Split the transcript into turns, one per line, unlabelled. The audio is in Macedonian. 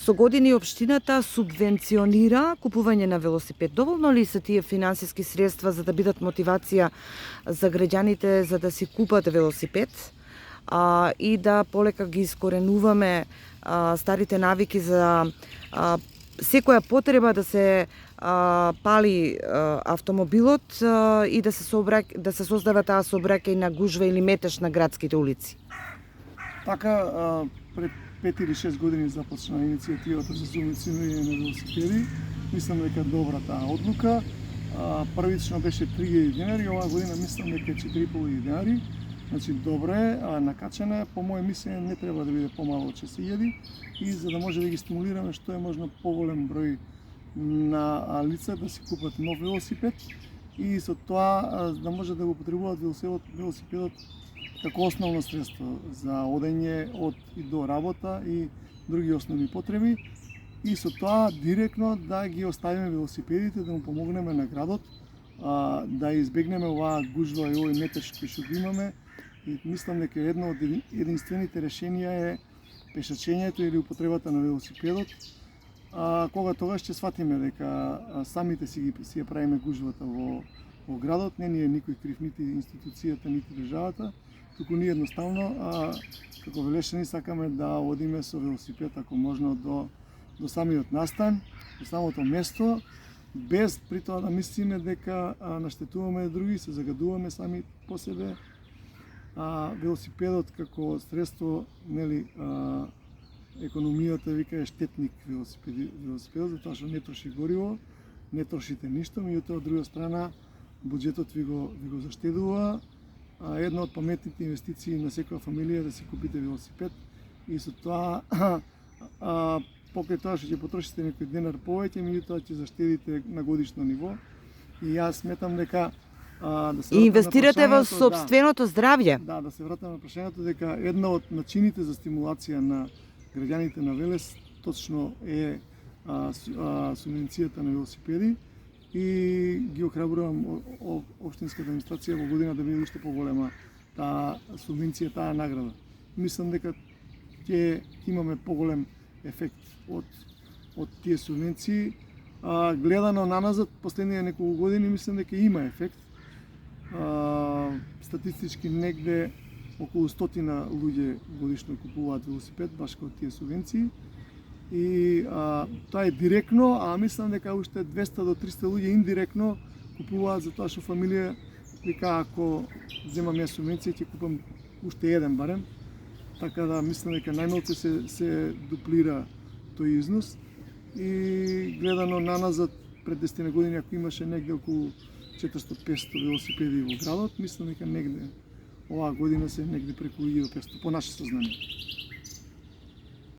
Со години општината субвенционира купување на велосипед. Доволно ли се тие финансиски средства за да бидат мотивација за граѓаните за да си купат велосипед и да полека ги искоренуваме старите навики за секоја потреба да се пали автомобилот и да се создава таа сообраќајна гужва или метеж на градските улици?
Така, пред 5 или 6 години започна иницијативата за субвенционирање на велосипеди. Мислам дека добра таа одлука. Првично беше 3000 денари, оваа година мислам дека е 4500 денари. Значи добро е, накачена е, по мое мислење не треба да биде помало од 6000 и за да може да ги стимулираме што е можно поголем број на лица да си купат нов велосипед и со тоа да може да го потребуваат велосипедот како основно средство за одење од и до работа и други основни потреби и со тоа директно да ги оставиме велосипедите, да му помогнеме на градот, да избегнеме оваа гужва и овој метеж кој што го имаме. И мислам дека едно од единствените решенија е пешачењето или употребата на велосипедот. Кога тогаш ќе сватиме дека самите си ја правиме гужвата во градот, не ни е никој крив, нити институцијата, нити државата, туку ние едноставно, како велешани, сакаме да одиме со велосипед, ако можно, до самиот настан, до самото место, без при тоа да мислиме дека наштетуваме други, се загадуваме сами по себе. Велосипедот како средство, нели, економијата вика е штетник велосипедот, затоа што не троши гориво, не трошите ништо, меѓутоа од друга страна буџетот ви го заштедува. Една од паметните инвестиции на секоја фамилија е да си купите велосипед и со тоа покрај тоа што ќе потрошите некој денар повеќе, меѓутоа ќе заштедите на годишно ниво. И јас сметам дека
и инвестирате во сопственото здравје.
Да се вратам на прашањето дека една од начините за стимулација на граѓаните на Велес точно е субвенцијата на велосипеди и ги охрабрувам општинската администрација во година да биде уште поголема таа субвенција, таа награда. Мислам дека ќе имаме поголем ефект од тие субвенции. Гледано наназад последните неколку години мислам дека има ефект. Статистички негде околу 100 луѓе годишно купуваат велосипед баш кај тие субвенции и тоа е директно, мислам дека уште 200 до 300 луѓе индиректно купуваат затоа што фамилија вика ако земам ја субвенција ќе купам уште еден барем, така да мислам дека најмалку се дуплира тој износ и гледано наназад пред 10 години ако имаше негде околу 400-500 велосипеди во градот, мислам дека негде оваа година се негде преку 1500 по наше сознание.